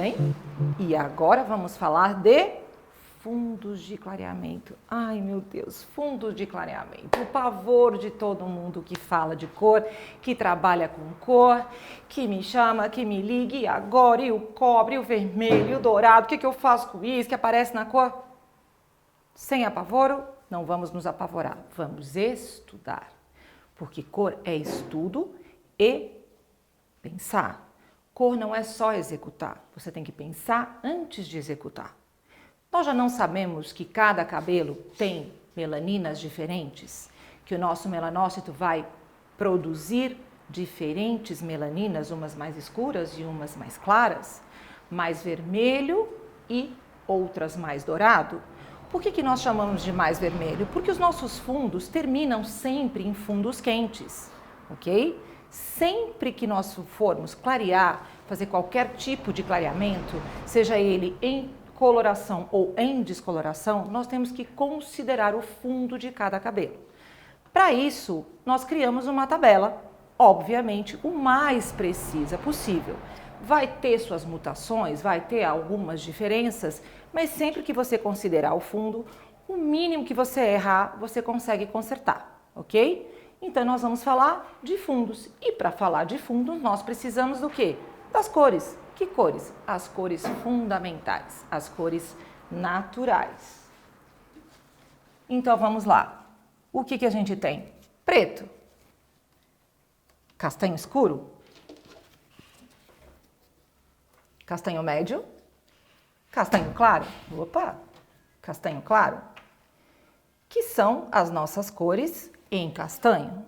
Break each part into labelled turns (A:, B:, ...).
A: bem? E agora vamos falar de fundos de clareamento. Ai, meu Deus, fundos de clareamento. O pavor de todo mundo que fala de cor, que trabalha com cor, que me chama, que me liga, e agora, e o cobre, e o vermelho, e o dourado, o que eu faço com isso, que aparece na cor? Sem apavoro, não vamos nos apavorar, vamos estudar. Porque cor é estudo e pensar. Cor não é só executar, você tem que pensar antes de executar. Nós já não sabemos que cada cabelo tem melaninas diferentes, que o nosso melanócito vai produzir diferentes melaninas, umas mais escuras e umas mais claras, mais vermelho e outras mais dourado. Por que nós chamamos de mais vermelho? Porque os nossos fundos terminam sempre em fundos quentes, ok? Sempre que nós formos clarear, fazer qualquer tipo de clareamento, seja ele em coloração ou em descoloração, nós temos que considerar o fundo de cada cabelo. Para isso, nós criamos uma tabela, obviamente, o mais precisa possível. Vai ter suas mutações, vai ter algumas diferenças, mas sempre que você considerar o fundo, o mínimo que você errar, você consegue consertar, ok? Então, nós vamos falar de fundos. E para falar de fundos, nós precisamos do quê? Das cores. Que cores? As cores fundamentais, as cores naturais. Então, vamos lá. O que a gente tem? Preto, castanho escuro, castanho médio, castanho claro. Opa! Castanho claro. Que são as nossas cores em castanho.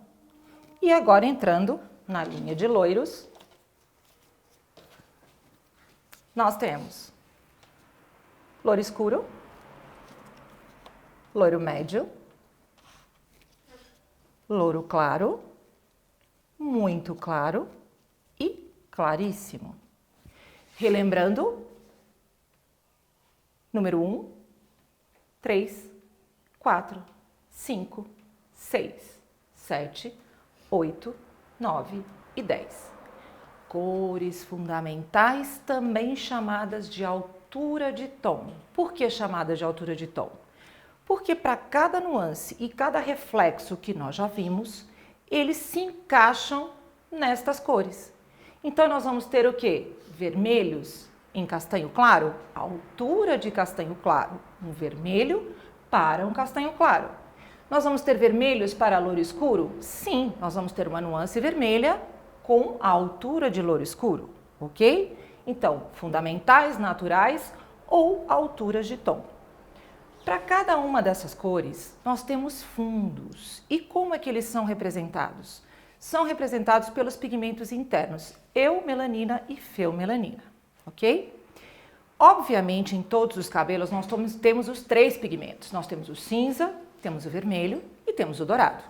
A: E agora entrando na linha de loiros, nós temos loiro escuro, loiro médio, loiro claro, muito claro e claríssimo. Relembrando, número 1, 3, 4, 5, 6, 7, 8, 9 e 10. Cores fundamentais, também chamadas de altura de tom. Por que chamadas de altura de tom? Porque para cada nuance e cada reflexo que nós já vimos, eles se encaixam nestas cores. Então, nós vamos ter o quê? Vermelhos em castanho claro, altura de castanho claro, um vermelho para um castanho claro. Nós vamos ter vermelhos para loiro escuro? Sim, nós vamos ter uma nuance vermelha com a altura de loiro escuro, ok? Então, fundamentais, naturais ou alturas de tom. Para cada uma dessas cores, nós temos fundos. E como é que eles são representados? São representados pelos pigmentos internos, eumelanina e feumelanina, ok? Obviamente, em todos os cabelos, nós temos os três pigmentos. Nós temos o cinza, temos o vermelho e temos o dourado.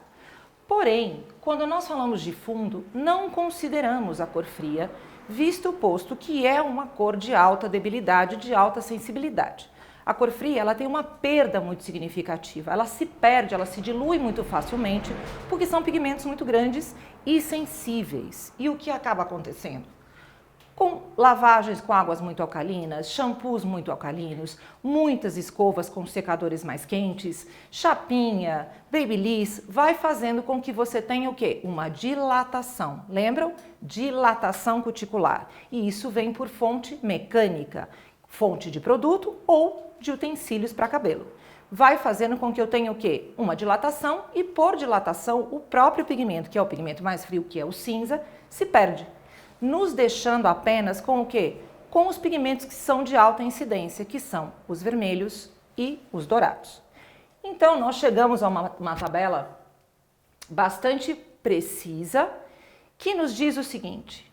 A: Porém, quando nós falamos de fundo, não consideramos a cor fria, visto o posto que é uma cor de alta debilidade, de alta sensibilidade. A cor fria, ela tem uma perda muito significativa, ela se perde, ela se dilui muito facilmente, porque são pigmentos muito grandes e sensíveis. E o que acaba acontecendo? Com lavagens com águas muito alcalinas, shampoos muito alcalinos, muitas escovas com secadores mais quentes, chapinha, babyliss, vai fazendo com que você tenha o quê? Uma dilatação. Lembram? Dilatação cuticular. E isso vem por fonte mecânica, fonte de produto ou de utensílios para cabelo. Vai fazendo com que eu tenha o quê? Uma dilatação e por dilatação o próprio pigmento, que é o pigmento mais frio, que é o cinza, se perde. Nos deixando apenas com o quê? Com os pigmentos que são de alta incidência, que são os vermelhos e os dourados. Então, nós chegamos a uma tabela bastante precisa, que nos diz o seguinte.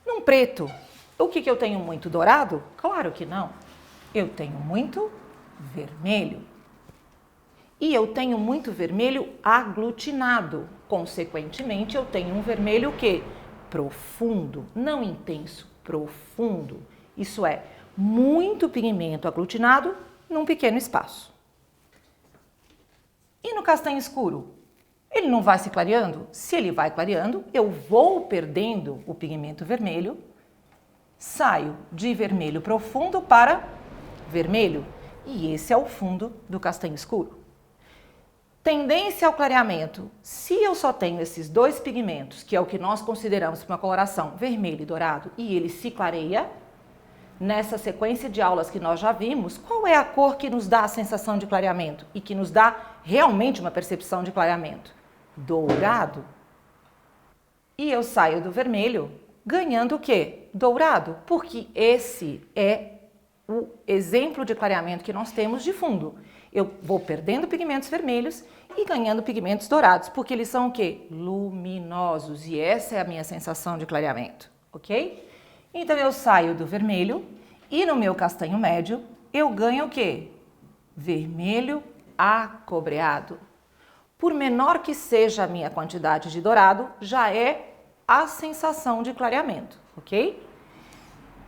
A: Num preto, o que eu tenho muito dourado? Claro que não. Eu tenho muito vermelho. E eu tenho muito vermelho aglutinado. Consequentemente, eu tenho um vermelho o quê? Profundo, não intenso, profundo. Isso é, muito pigmento aglutinado num pequeno espaço. E no castanho escuro? Ele não vai se clareando? Se ele vai clareando, eu vou perdendo o pigmento vermelho saio de vermelho profundo para vermelho. E esse é o fundo do castanho escuro. Tendência ao clareamento. Se eu só tenho esses dois pigmentos, que é o que nós consideramos uma coloração vermelho e dourado, e ele se clareia, nessa sequência de aulas que nós já vimos, qual é a cor que nos dá a sensação de clareamento e que nos dá realmente uma percepção de clareamento? Dourado. E eu saio do vermelho ganhando o quê? Dourado, porque esse é o exemplo de clareamento que nós temos de fundo. Eu vou perdendo pigmentos vermelhos e ganhando pigmentos dourados, porque eles são o quê? Luminosos, e essa é a minha sensação de clareamento, ok? Então eu saio do vermelho e no meu castanho médio eu ganho o quê? Vermelho acobreado. Por menor que seja a minha quantidade de dourado, já é a sensação de clareamento, ok?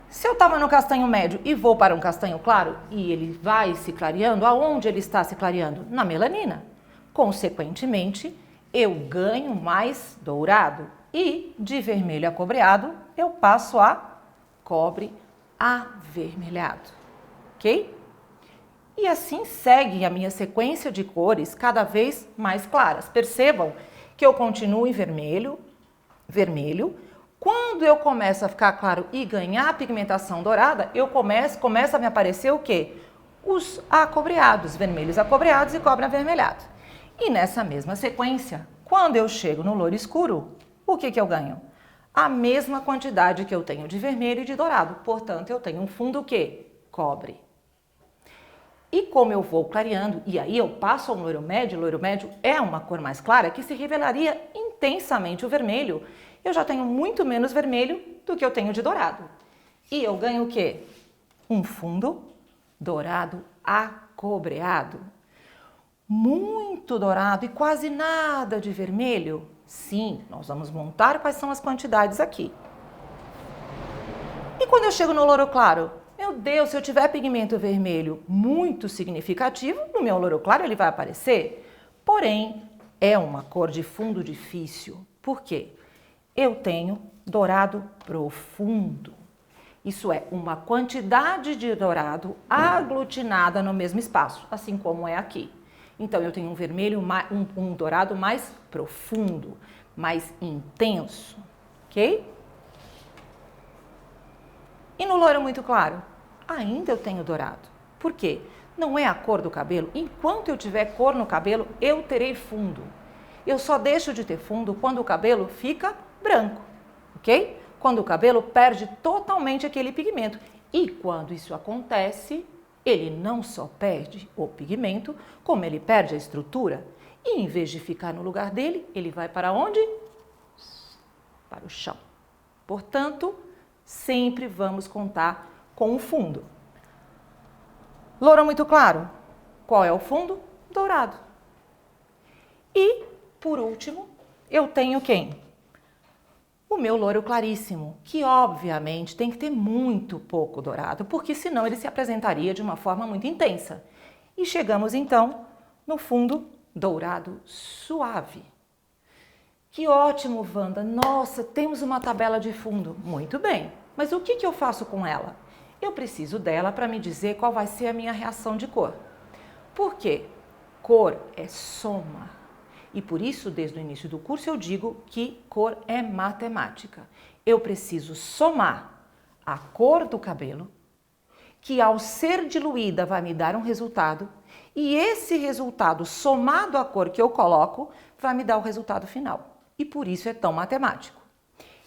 A: Se eu estava no castanho médio e vou para um castanho claro e ele vai se clareando, aonde ele está se clareando? Na melanina. Consequentemente, eu ganho mais dourado e de vermelho acobreado eu passo a cobre avermelhado, ok? E assim segue a minha sequência de cores cada vez mais claras. Percebam que eu continuo em vermelho, vermelho. Quando eu começo a ficar claro e ganhar a pigmentação dourada, começa a me aparecer o quê? Os acobreados, vermelhos acobreados e cobre avermelhado. E nessa mesma sequência, quando eu chego no louro escuro, o que eu ganho? A mesma quantidade que eu tenho de vermelho e de dourado. Portanto, eu tenho um fundo o quê? Cobre. E como eu vou clareando, e aí eu passo ao louro médio é uma cor mais clara que se revelaria intensamente o vermelho. Eu já tenho muito menos vermelho do que eu tenho de dourado. E eu ganho o quê? Um fundo dourado acobreado. Muito dourado e quase nada de vermelho? Sim, nós vamos montar quais são as quantidades aqui. E quando eu chego no louro claro? Meu Deus, se eu tiver pigmento vermelho muito significativo, no meu louro claro ele vai aparecer. Porém, é uma cor de fundo difícil. Por quê? Eu tenho dourado profundo. Isso é, uma quantidade de dourado aglutinada no mesmo espaço, assim como é aqui. Então, eu tenho um vermelho, um dourado mais profundo, mais intenso, ok? E no louro muito claro? Ainda eu tenho dourado. Por quê? Não é a cor do cabelo. Enquanto eu tiver cor no cabelo, eu terei fundo. Eu só deixo de ter fundo quando o cabelo fica branco, ok? Quando o cabelo perde totalmente aquele pigmento. E quando isso acontece, ele não só perde o pigmento, como ele perde a estrutura. E em vez de ficar no lugar dele, ele vai para onde? Para o chão. Portanto, sempre vamos contar com o fundo. Louro muito claro. Qual é o fundo? Dourado. E, por último, eu tenho quem? O meu louro claríssimo, que obviamente tem que ter muito pouco dourado, porque senão ele se apresentaria de uma forma muito intensa. E chegamos então no fundo dourado suave. Que ótimo, Wanda! Nossa, temos uma tabela de fundo. Muito bem, mas o que eu faço com ela? Eu preciso dela para me dizer qual vai ser a minha reação de cor. Por quê? Cor é soma. E por isso, desde o início do curso, eu digo que cor é matemática. Eu preciso somar a cor do cabelo, que ao ser diluída vai me dar um resultado, e esse resultado somado à cor que eu coloco vai me dar o resultado final. E por isso é tão matemático.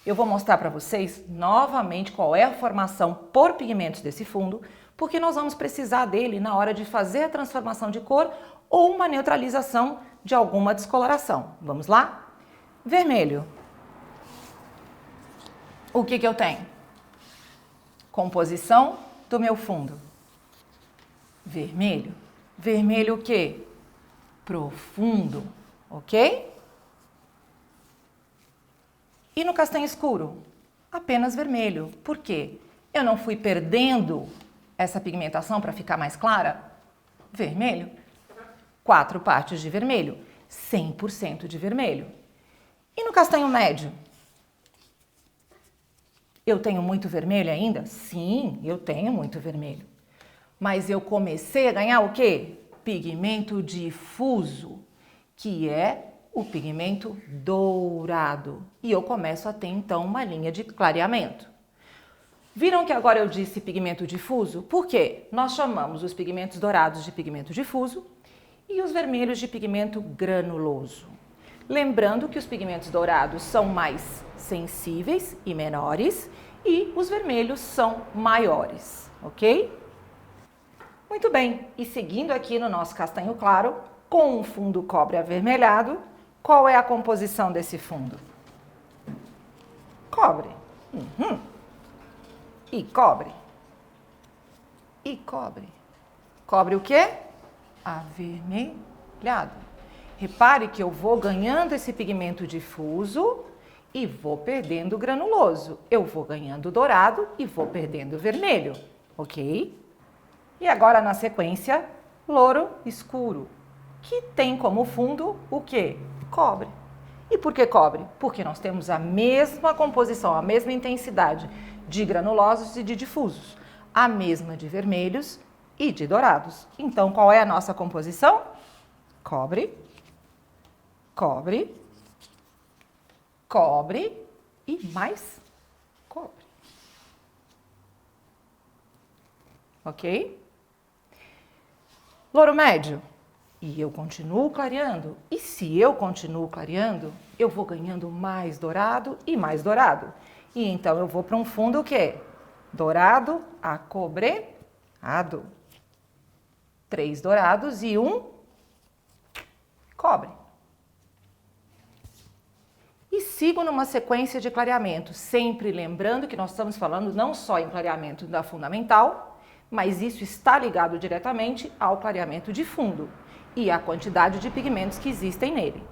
A: Eu vou mostrar para vocês novamente qual é a formação por pigmentos desse fundo, porque nós vamos precisar dele na hora de fazer a transformação de cor ou uma neutralização de alguma descoloração. Vamos lá? Vermelho. O que eu tenho? Composição do meu fundo. Vermelho. Vermelho o quê? Profundo, ok? E no castanho escuro? Apenas vermelho. Por quê? Eu não fui perdendo essa pigmentação para ficar mais clara? Vermelho. 4 partes de vermelho, 100% de vermelho. E no castanho médio? Eu tenho muito vermelho ainda? Sim, eu tenho muito vermelho. Mas eu comecei a ganhar o quê? Pigmento difuso, que é o pigmento dourado. E eu começo a ter, então, uma linha de clareamento. Viram que agora eu disse pigmento difuso? Por quê? Nós chamamos os pigmentos dourados de pigmento difuso e os vermelhos de pigmento granuloso. Lembrando que os pigmentos dourados são mais sensíveis e menores e os vermelhos são maiores, ok? Muito bem, e seguindo aqui no nosso castanho claro, com um fundo cobre avermelhado, qual é a composição desse fundo? Cobre. E cobre. E cobre. Cobre o quê? Avermelhado. Repare que eu vou ganhando esse pigmento difuso e vou perdendo o granuloso. Eu vou ganhando dourado e vou perdendo o vermelho, ok? E agora na sequência, louro escuro, que tem como fundo o quê? Cobre. E por que cobre? Porque nós temos a mesma composição, a mesma intensidade de granulosos e de difusos, a mesma de vermelhos e de dourados. Então, qual é a nossa composição? Cobre, cobre, cobre e mais cobre. Ok? Louro médio. E eu continuo clareando. E se eu continuo clareando, eu vou ganhando mais dourado e mais dourado. E então eu vou para um fundo o quê? Dourado acobreado. 3 dourados e 1 cobre. E sigo numa sequência de clareamento, sempre lembrando que nós estamos falando não só em clareamento da fundamental, mas isso está ligado diretamente ao clareamento de fundo e à quantidade de pigmentos que existem nele.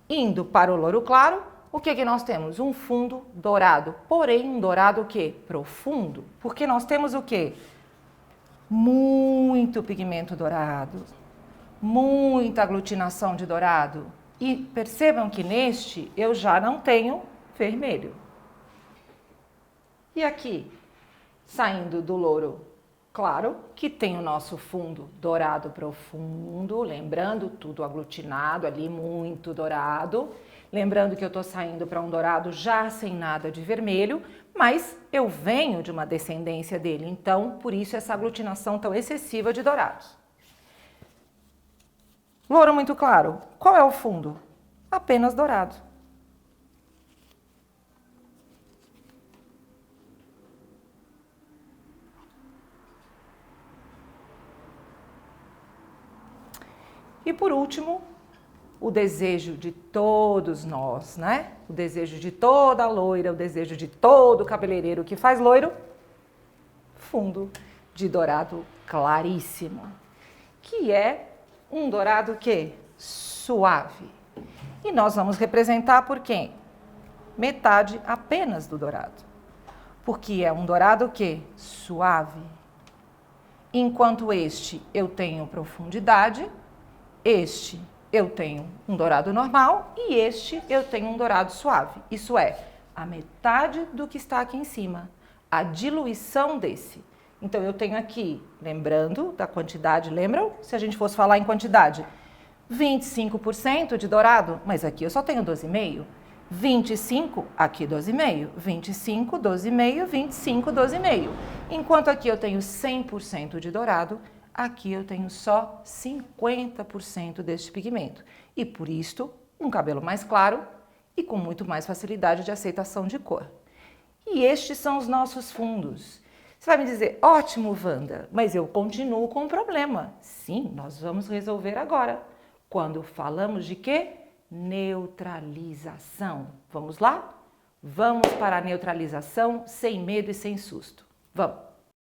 A: Indo para o louro claro, o que nós temos? Um fundo dourado, porém um dourado o quê? Profundo, porque nós temos o quê? Muito pigmento dourado, muita aglutinação de dourado. E percebam que neste eu já não tenho vermelho. E aqui, saindo do louro claro, que tem o nosso fundo dourado profundo, lembrando tudo aglutinado ali, muito dourado. Lembrando que eu estou saindo para um dourado já sem nada de vermelho, mas eu venho de uma descendência dele, então por isso essa aglutinação tão excessiva de dourados. Louro muito claro, qual é o fundo? Apenas dourado. E por último, o desejo de todos nós, né? O desejo de toda loira, o desejo de todo cabeleireiro que faz loiro, fundo de dourado claríssimo, que é um dourado que suave. E nós vamos representar por quem? Metade apenas do dourado. Porque é um dourado que suave. Enquanto este eu tenho profundidade, este eu tenho um dourado normal e este eu tenho um dourado suave. Isso é, a metade do que está aqui em cima, a diluição desse. Então eu tenho aqui, lembrando da quantidade, lembram? Se a gente fosse falar em quantidade, 25% de dourado, mas aqui eu só tenho 12,5%. 25, aqui 12,5%. 25, 12,5%, 25, 12,5%. Enquanto aqui eu tenho 100% de dourado, aqui eu tenho só 50% deste pigmento. E por isto, um cabelo mais claro e com muito mais facilidade de aceitação de cor. E estes são os nossos fundos. Você vai me dizer, ótimo, Wanda, mas eu continuo com um problema. Sim, nós vamos resolver agora. Quando falamos de quê? Neutralização. Vamos lá? Vamos para a neutralização sem medo e sem susto. Vamos!